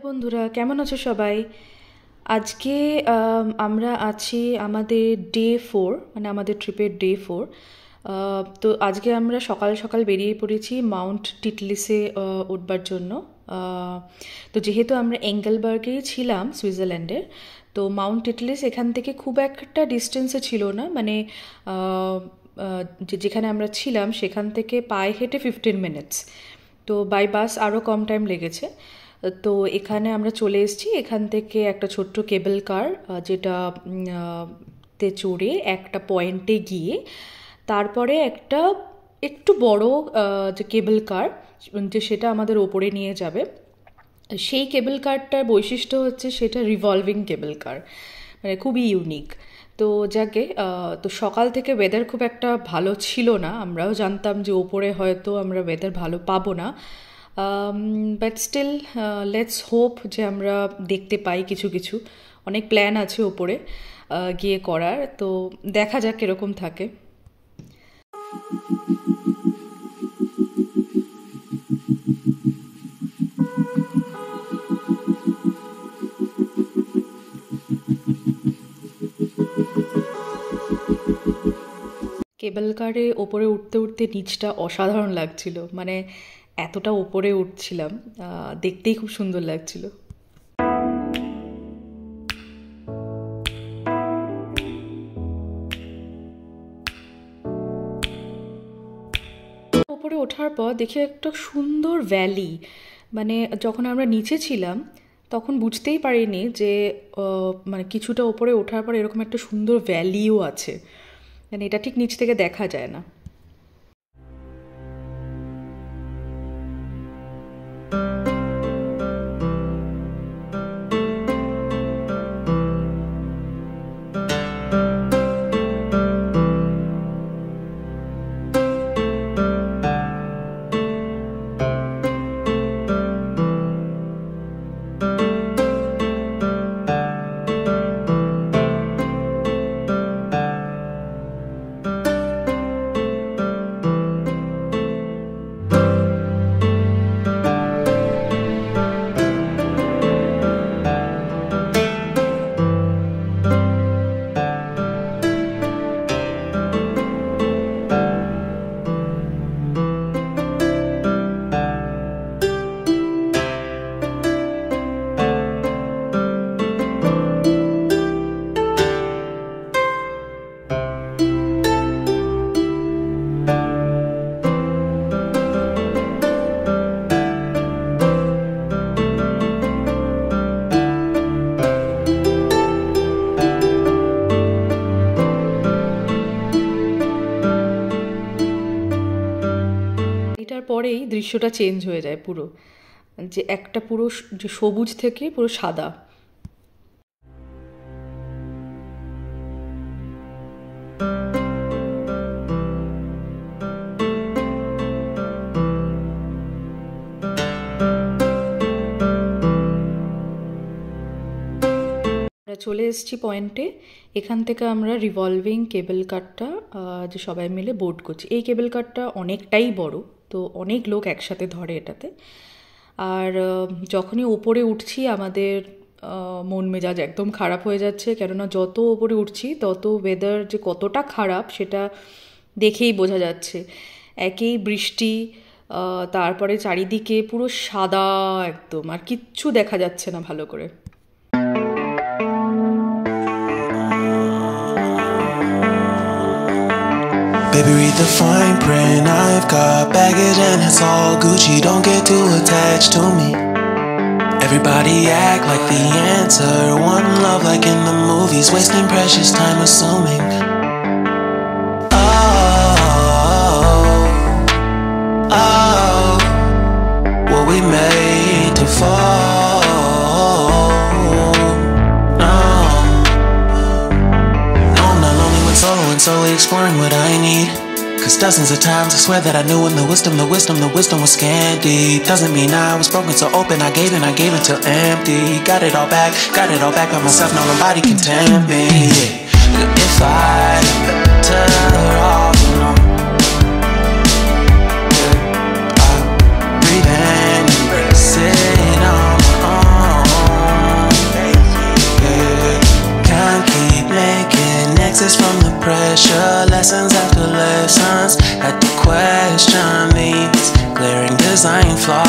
বন্ধুরা কেমন আছো সবাই? আজকে আমরা আছি আমাদের ডে 4, মানে আমাদের ট্রিপের ডে 4। তো আজকে আমরা সকাল সকাল বেরিয়ে পড়েছি মাউন্ট টিটলিসে উঠবার জন্য। তো যেহেতু আমরা এঙ্গেলবার্গেই ছিলাম সুইজারল্যান্ডের, তো মাউন্ট টিটলিস এখান থেকে খুব একটা ডিস্টেন্সে ছিল না, মানে যেখানে আমরা ছিলাম সেখান থেকে পায়ে হেঁটে 15 মিনিটস, তো বাই বাস আরও কম টাইম লেগেছে। তো এখানে আমরা চলে এসেছি। এখান থেকে একটা ছোট্ট কেবল কার যেটা তে চড়ে একটা পয়েন্টে গিয়ে তারপরে একটা একটু বড় যে কেবল কার যে সেটা আমাদের ওপরে নিয়ে যাবে। সেই কেবল কারটার বৈশিষ্ট্য হচ্ছে সেটা রিভলভিং কেবল কার, মানে খুবই ইউনিক। তো যাকে তো সকাল থেকে ওয়েদার খুব একটা ভালো ছিল না, আমরাও জানতাম যে ওপরে হয়তো আমরা ওয়েদার ভালো পাবো না, বাট স্টিল লেটস হোপ যে আমরা দেখতে পাই কিছু কিছু। অনেক প্ল্যান আছে ওপরে গিয়ে করার, তো দেখা যাক এরকম থাকে। কেবল কারে ওপরে উঠতে উঠতে নিচটা অসাধারণ লাগছিল, মানে এতটা ওপরে উঠছিলাম, দেখতেই খুব সুন্দর লাগছিল। ওপরে ওঠার পর দেখি একটা সুন্দর ভ্যালি, মানে যখন আমরা নিচে ছিলাম তখন বুঝতেই পারিনি যে মানে কিছুটা ওপরে ওঠার পর এরকম একটা সুন্দর ভ্যালিও আছে, মানে এটা ঠিক নিচ থেকে দেখা যায় না। এটার পরেই দৃশ্যটা চেঞ্জ হয়ে যায় পুরো, যে একটা পুরো যে সবুজ থেকে পুরো সাদা। চলে এসেছি পয়েন্টে। এখান থেকে আমরা রিভলভিং কেবল কারটা যে সবাই মিলে বোর্ড করছি। এই কেবল কারটা অনেকটাই বড়, তো অনেক লোক একসাথে ধরে এটাতে। আর যখনই ওপরে উঠছি আমাদের মন মেজাজ একদম খারাপ হয়ে যাচ্ছে, কেননা যত ওপরে উঠছি তত ওয়েদার যে কতটা খারাপ সেটা দেখেই বোঝা যাচ্ছে। একেই বৃষ্টি, তারপরে চারিদিকে পুরো সাদা একদম, আর কিচ্ছু দেখা যাচ্ছে না ভালো করে। Baby, read the fine print. I've got baggage and it's all Gucci. Don't get too attached to me. Everybody act like the answer. One love like in the movies. Wasting precious time assuming. Oh, were we made to fall? No, I'm not lonely when solo and solely exploring what I need. Cause dozens of times I swear that I knew when the wisdom was scanty. Doesn't mean I was broken so open, I gave until empty. Got it all back by myself, now nobody can tempt me. If I better off alone, I'm breathing, embrace it on my own.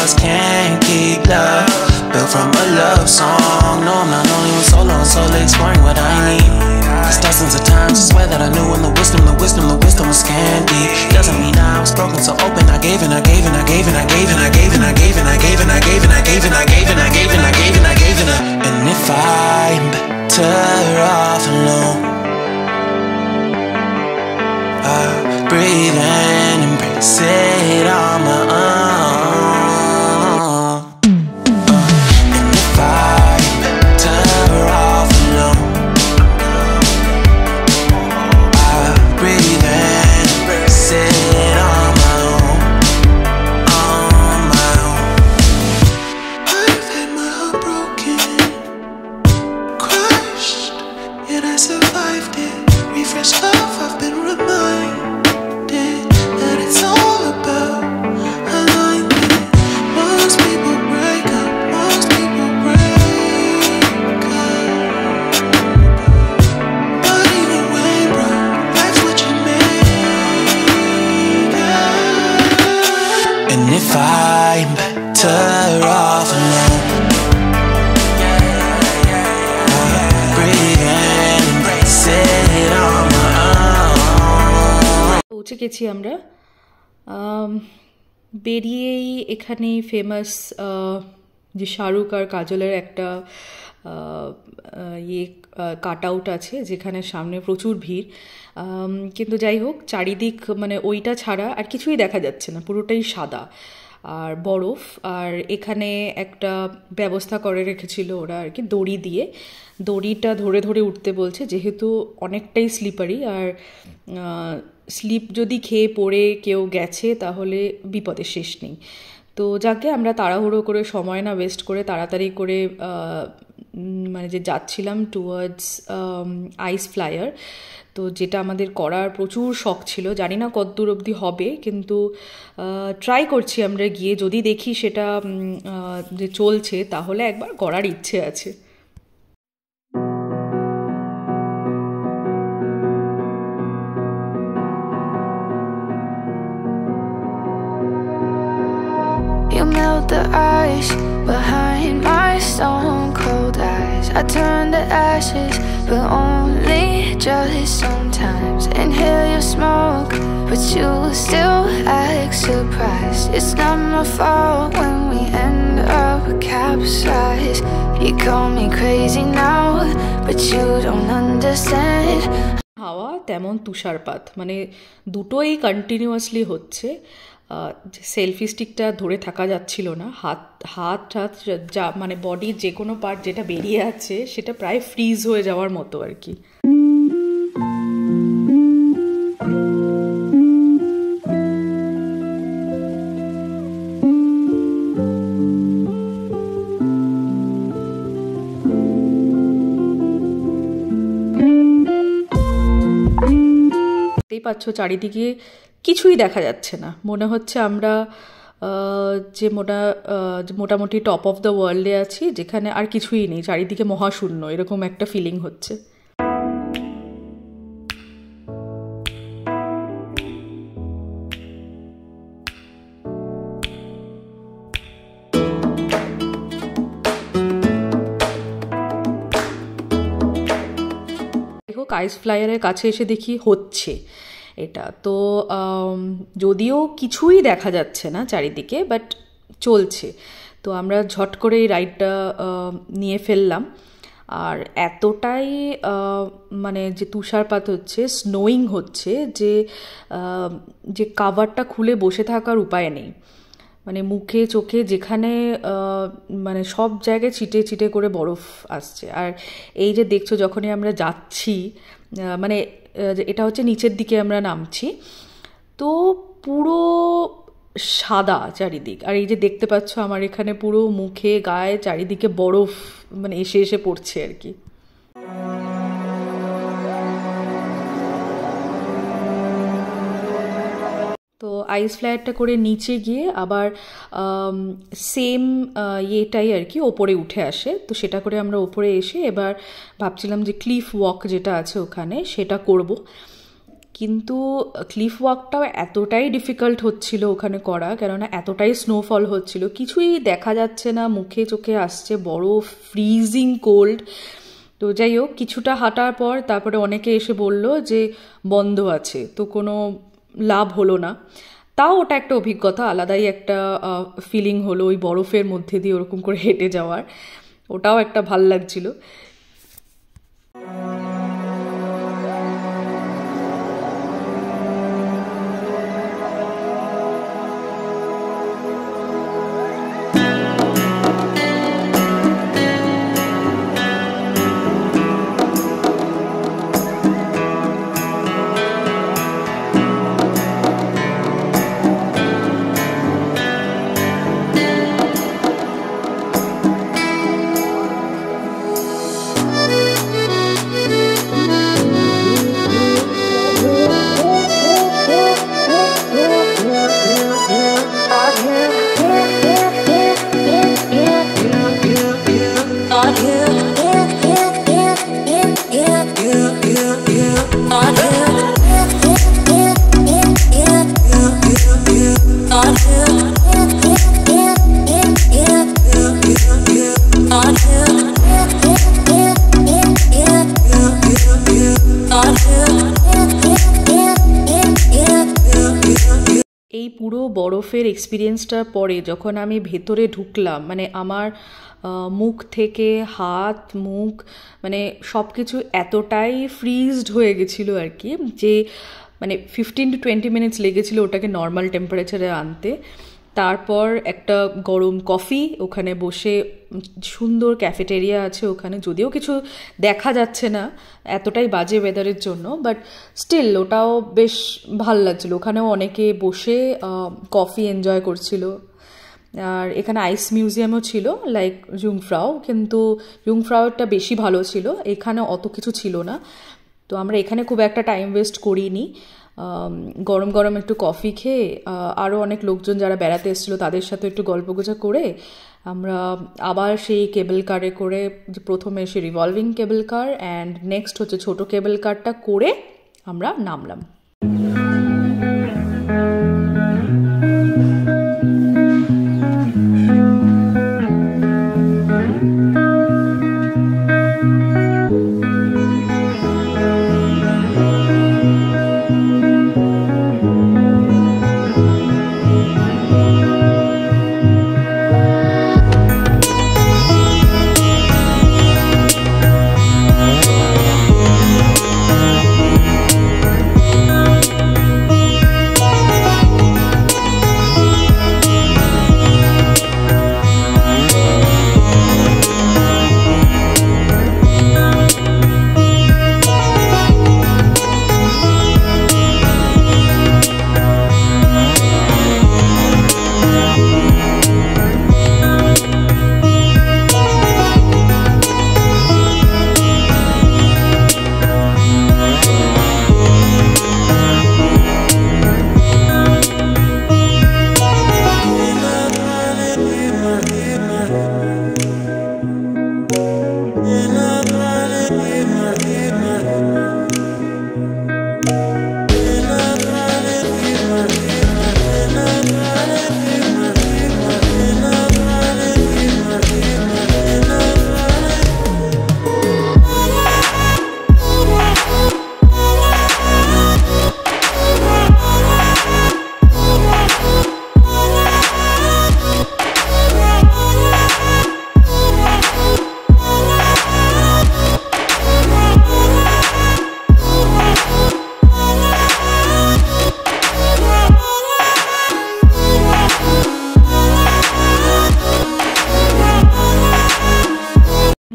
stars can't keep love built from a love song. No, I'm not only with solo and solely exploring what I need. Cause dozens of times I swear that I knew when the wisdom was scanty. Doesn't mean I was broken, so open. I gave and I gave and I gave and I gave and I gave and I gave and I gave and I gave and I gave and I gave and I gave and I gave and I gave and I. And if I'm better off alone, I breathe and embrace it on my own. And if I'm better off alone, I breathe and embrace it on my own, on my own. I've had my heart broken, crushed, yet I survived it. Refresh love, I've been reminded that it's all about alignment. Most people break up, most people break up. But either way, bro, that's what you make up. And if I'm better off alone, breathe and embrace it on my own. পৌঁছে গেছি আমরা। বেরিয়েই এখানেই famous যে শাহরুখ আর কাজলের একটা cut out আছে, যেখানে সামনে প্রচুর ভিড়। কিন্তু যাই হোক, চারিদিক মানে ওইটা ছাড়া আর কিছুই দেখা যাচ্ছে না, পুরোটাই সাদা আর বরফ। আর এখানে একটা ব্যবস্থা করে রেখেছিল ওরা আর কি, দড়ি দিয়ে, দড়িটা ধরে ধরে উঠতে বলছে, যেহেতু অনেকটাই স্লিপারি। আর স্লিপ যদি খেয়ে পড়ে কেউ গেছে তাহলে বিপদের শেষ নেই। তো যাকে আমরা তাড়াহুড়ো করে, সময় না ওয়েস্ট করে, তাড়াতাড়ি করে মানে যে যাচ্ছিলাম টুয়ার্ডস আইস ফ্লায়ার। তো যেটা আমাদের করার প্রচুর শখ ছিল, জানি না কতদূর অবধি হবে, কিন্তু ট্রাই করছি আমরা গিয়ে। যদি দেখি সেটা যে চলছে তাহলে একবার করার ইচ্ছে আছে। You melt the ice behind my stone cold eyes. I turn to ashes, but only just sometimes. Inhale your smoke, but you still act surprised. It's not my fault when we end up capsized. You call me crazy now, but you don't understand. হাওয়া তেমন তুষারপাত, মানে দুটোই continuously হচ্ছে। Selfie স্টিকটা ধরে থাকা যাচ্ছিল না, হাত হাত হাত যা মানে বডির যে কোনো পার্ট যেটা বেরিয়ে আছে সেটা প্রায় ফ্রিজ হয়ে যাওয়ার মতো আর কি। দেখতেই পাচ্ছ চারিদিকে কিছুই দেখা যাচ্ছে না, মনে হচ্ছে আমরা যে মোটামুটি টপ অফ দ্য ওয়ার্ল্ডে আছি, যেখানে আর কিছুই নেই, চারিদিকে মহাশূন্য, এরকম একটা ফিলিং হচ্ছে। দেখো, আইস ফ্লায়ারের কাছে এসে দেখি হচ্ছে এটা। তো যদিও কিছুই দেখা যাচ্ছে না চারিদিকে, বাট চলছে। তো আমরা ঝট করে এই রাইডটা নিয়ে ফেললাম। আর এতটাই মানে যে তুষারপাত হচ্ছে, স্নোয়িং হচ্ছে, যে কাভারটা খুলে বসে থাকার উপায় নেই। মানে মুখে চোখে যেখানে মানে সব জায়গায় ছিটে ছিটে করে বরফ আসছে। আর এই যে দেখছো, যখনই আমরা যাচ্ছি, মানে এটা হচ্ছে নিচের দিকে আমরা নামছি, তো পুরো সাদা চারিদিক। আর এই যে দেখতে পাচ্ছ আমার এখানে পুরো মুখে গায়ে চারিদিকে বরফ মানে এসে এসে পড়ছে আর কি। তো আইস ফ্লায়ারটা করে নিচে গিয়ে আবার সেম ইয়েটাই আর কি ওপরে উঠে আসে। তো সেটা করে আমরা ওপরে এসে এবার ভাবছিলাম যে ক্লিফ ওয়াক যেটা আছে ওখানে সেটা করব। কিন্তু ক্লিফ ওয়াকটাও এতটাই ডিফিকাল্ট হচ্ছিল ওখানে করা, কেননা এতটাই স্নোফল হচ্ছিল, কিছুই দেখা যাচ্ছে না, মুখে চোখে আসছে বরফ, ফ্রিজিং কোল্ড। তো যাই হোক, কিছুটা হাঁটার পর তারপরে অনেকে এসে বলল যে বন্ধ আছে, তো কোনো লাভ হলো না। তাও ওটা একটা অভিজ্ঞতা, আলাদাই একটা ফিলিং হলো ওই বরফের মধ্যে দিয়ে ওরকম করে হেঁটে যাওয়ার, ওটাও একটা ভাল লাগছিল। এই পুরো বরফের এক্সপিরিয়েন্সটার পরে যখন আমি ভেতরে ঢুকলাম, মানে আমার মুখ থেকে হাত, মুখ, মানে সব কিছু এতটাই ফ্রিজড হয়ে গেছিলো আর কি, যে মানে 15 to 20 মিনিটস লেগেছিলো ওটাকে নর্মাল টেম্পারেচারে আনতে। তারপর একটা গরম কফি, ওখানে বসে, সুন্দর ক্যাফেটেরিয়া আছে ওখানে, যদিও কিছু দেখা যাচ্ছে না এতটাই বাজে ওয়েদারের জন্য, বাট স্টিল ওটাও বেশ ভাল লাগছিলো। ওখানেও অনেকে বসে কফি এনজয় করছিল। আর এখানে আইস মিউজিয়ামও ছিল, লাইক জুংফ্রাও, কিন্তু জুংফ্রাওটা বেশি ভালো ছিল, এখানে অত কিছু ছিল না। তো আমরা এখানে খুব একটা টাইম ওয়েস্ট করিনি, গরম গরম একটু কফি খেয়ে আরও অনেক লোকজন যারা বেড়াতে এসেছিলো তাদের সাথে একটু গল্পগুজব করে আমরা আবার সেই কেবল কারে করে, প্রথমে এসে revolving cable car and next হচ্ছে ছোট কেবল কারটা করে আমরা নামলাম।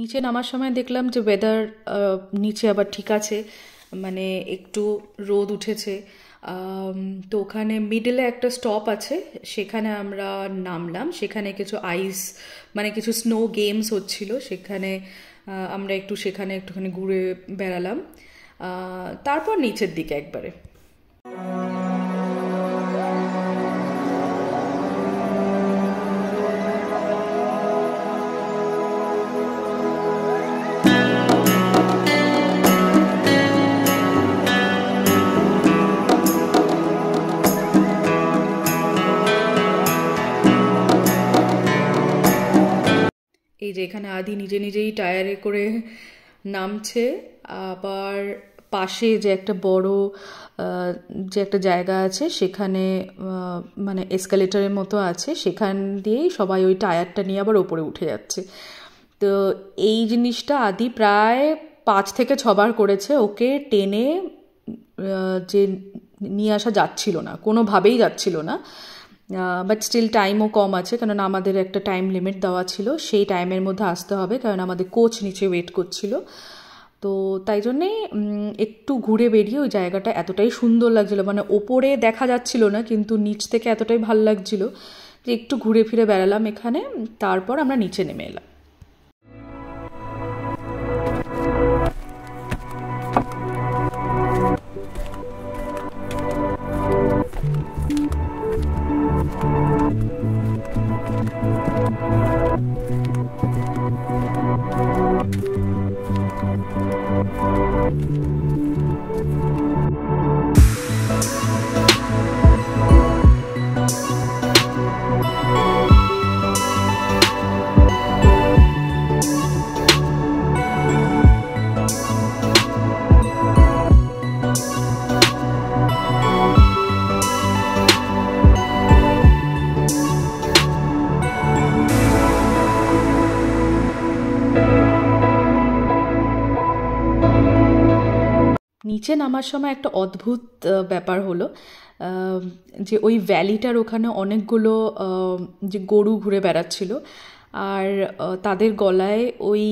নিচে নামার সময় দেখলাম যে ওয়েদার নিচে আবার ঠিক আছে, মানে একটু রোদ উঠেছে। তো ওখানে মিডলে একটা স্টপ আছে, সেখানে আমরা নামলাম। সেখানে কিছু আইস, মানে কিছু স্নো গেমস হচ্ছিল, সেখানে আমরা সেখানে একটুখানি ঘুরে বেড়ালাম। তারপর নিচের দিকে একবারে। যে এখানে আদি নিজে নিজেই টায়ারে করে নামছে, আবার পাশে যে একটা বড় যে একটা জায়গা আছে সেখানে মানে এসকালেটরের মতো আছে, সেখান দিয়েই সবাই ওই টায়ারটা নিয়ে আবার ওপরে উঠে যাচ্ছে। তো এই জিনিসটা আদি প্রায় 5 থেকে 6 বার করেছে, ওকে টেনে যে নিয়ে আসা যাচ্ছিল না, কোনোভাবেই যাচ্ছিল না। বাট স্টিল টাইমও কম আছে, কারণ আমাদের একটা টাইম লিমিট দেওয়া ছিল, সেই টাইমের মধ্যে আসতে হবে, কারণ আমাদের কোচ নিচে ওয়েট করছিল। তো তাই জন্যে একটু ঘুরে বেরিয়ে ওই জায়গাটা এতটাই সুন্দর লাগছিল, মানে ওপরে দেখা যাচ্ছিল না কিন্তু নিচ থেকে এতটাই ভালো লাগছিল যে একটু ঘুরে ফিরে বেড়ালাম এখানে, তারপর আমরা নিচে নেমে এলাম। নিচে নামার সময় একটা অদ্ভুত ব্যাপার হলো যে ওই ভ্যালিটার ওখানে অনেকগুলো যে গরু ঘুরে বেড়াচ্ছিল, আর তাদের গলায় ওই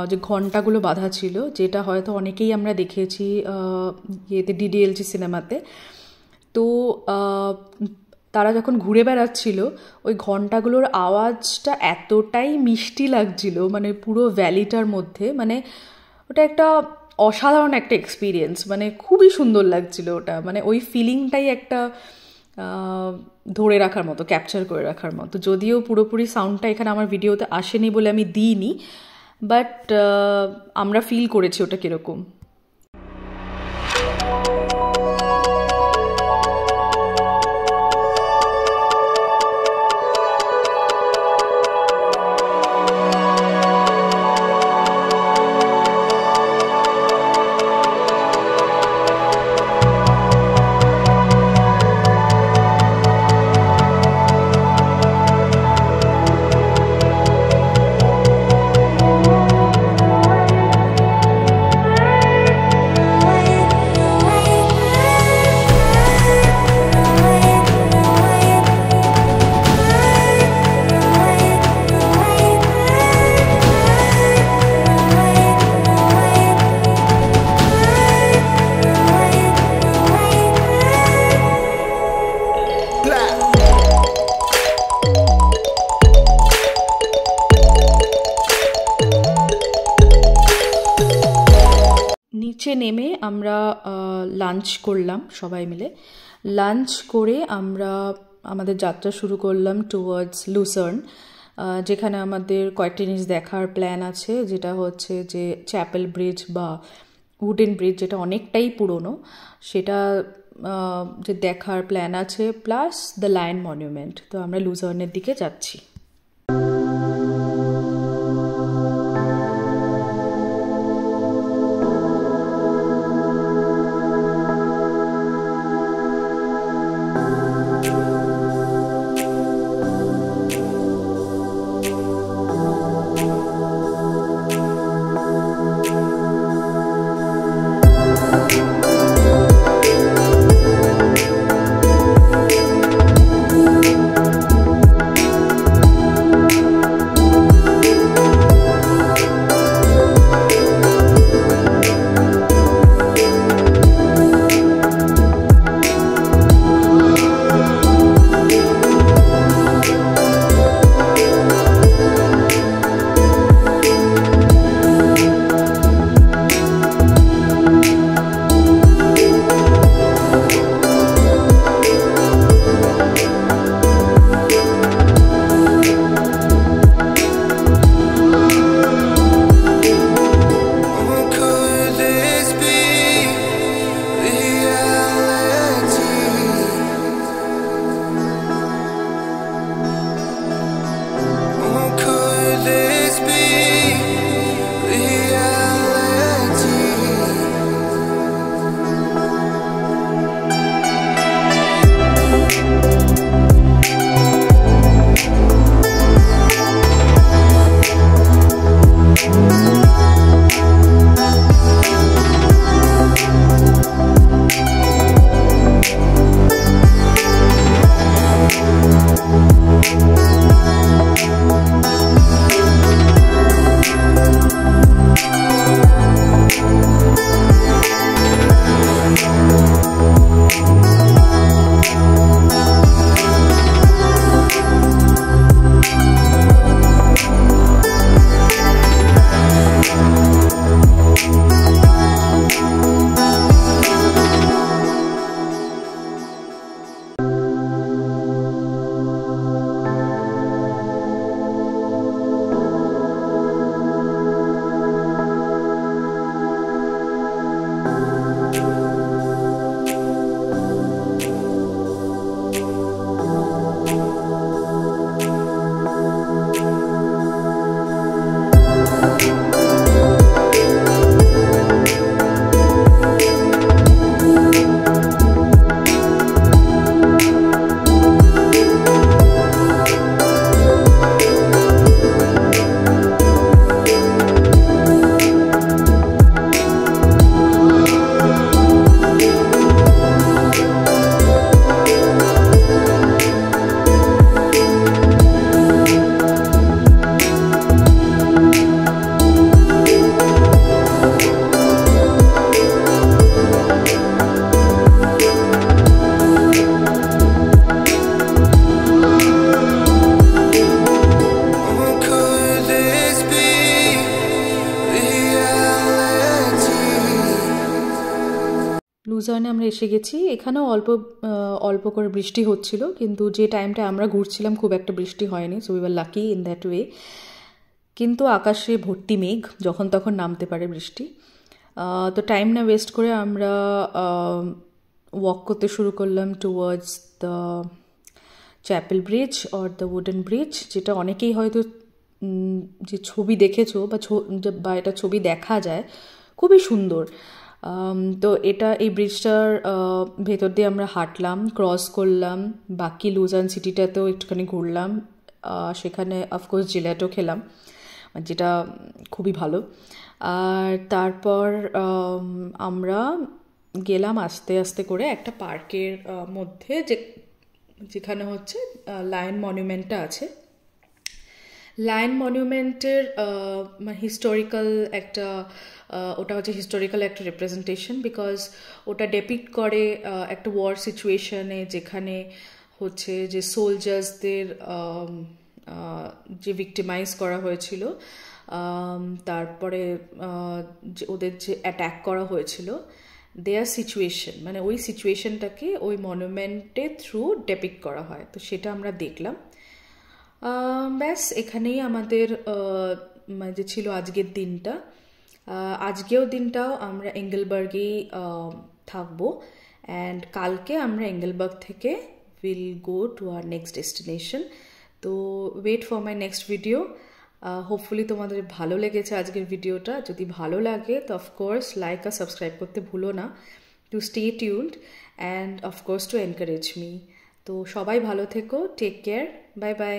যে ঘণ্টাগুলো বাঁধা ছিল, যেটা হয়তো অনেকেই আমরা দেখেছি ইয়েতে ডিডিএলজি সিনেমাতে। তো তারা যখন ঘুরে বেড়াচ্ছিল ওই ঘণ্টাগুলোর আওয়াজটা এতটাই মিষ্টি লাগছিল, মানে পুরো ভ্যালিটার মধ্যে, মানে ওটা একটা অসাধারণ একটা এক্সপিরিয়েন্স, মানে খুবই সুন্দর লাগছিল ওটা, মানে ওই ফিলিংটাই একটা ধরে রাখার মতো, ক্যাপচার করে রাখার মতো। যদিও পুরোপুরি সাউন্ডটা এখানে আমার ভিডিওতে আসেনি বলে আমি দিইনি, বাট আমরা ফিল করেছি ওটা কীরকম। নিচে নেমে আমরা লাঞ্চ করলাম সবাই মিলে। লাঞ্চ করে আমরা আমাদের যাত্রা শুরু করলাম টুয়ার্ডস লুসার্ন, যেখানে আমাদের কয়েকটি জিনিস দেখার প্ল্যান আছে, যেটা হচ্ছে যে চ্যাপেল ব্রিজ বা উডেন ব্রিজ, যেটা অনেকটাই পুরনো, সেটা যে দেখার প্ল্যান আছে, প্লাস দ্য লায়ন মনুমেন্ট। তো আমরা লুসার্নের দিকে যাচ্ছি। লুজার্নে আমরা এসে গেছি। এখানেও অল্প করে বৃষ্টি হচ্ছিল, কিন্তু যে টাইমটা আমরা ঘুরছিলাম খুব একটা বৃষ্টি হয়নি, so we were lucky in that way. কিন্তু আকাশে ভর্তি মেঘ, যখন তখন নামতে পারে বৃষ্টি। তো টাইম না ওয়েস্ট করে আমরা ওয়াক করতে শুরু করলাম towards the Chapel Bridge or the wooden bridge, যেটা অনেকেই হয়তো যে ছবি দেখেছো বা এটা ছবি দেখা যায়, খুবই সুন্দর। তো এই ব্রিজটার ভেতর দিয়ে আমরা হাঁটলাম, ক্রস করলাম, বাকি লুজার্ন সিটিটাতেও একটুখানি ঘুরলাম, সেখানে অফকোর্স জেলাটো খেলাম, যেটা খুবই ভালো। আর তারপর আমরা গেলাম আস্তে আস্তে করে একটা পার্কের মধ্যে, যেখানে হচ্ছে লায়ন মনুমেন্টটা আছে। লায়ন মনুমেন্টের হিস্টোরিক্যাল একটা ওটা হচ্ছে হিস্টোরিক্যাল একটা রিপ্রেজেন্টেশন, বিকজ ওটা ডেপিক্ট করে একটা ওয়ার সিচুয়েশনে, যেখানে হচ্ছে যে সোলজার্সদের যে ভিক্টিমাইজ করা হয়েছিল, তারপরে ওদের যে অ্যাট্যাক করা হয়েছিল, দেয়ার সিচুয়েশন, মানে ওই সিচুয়েশনটাকে ওই মনুমেন্টে থ্রু ডেপিক্ট করা হয়। তো সেটা আমরা দেখলাম। ব্যাস এখানেই আমাদের যে ছিল আজকের দিনটা। আজকেও দিনটাও আমরা এঙ্গেলবার্গেই থাকবো, অ্যান্ড কালকে আমরা এঙ্গেলবার্গ থেকে will go to our next destination. তো wait for my next video. Hopefully তোমাদের ভালো লেগেছে আজকের ভিডিওটা। যদি ভালো লাগে তো অফকোর্স লাইক আর সাবস্ক্রাইব করতে ভুলো না, to stay tuned and of course to encourage me. তো সবাই ভালো থেকো, টেক কেয়ার, বাই বাই।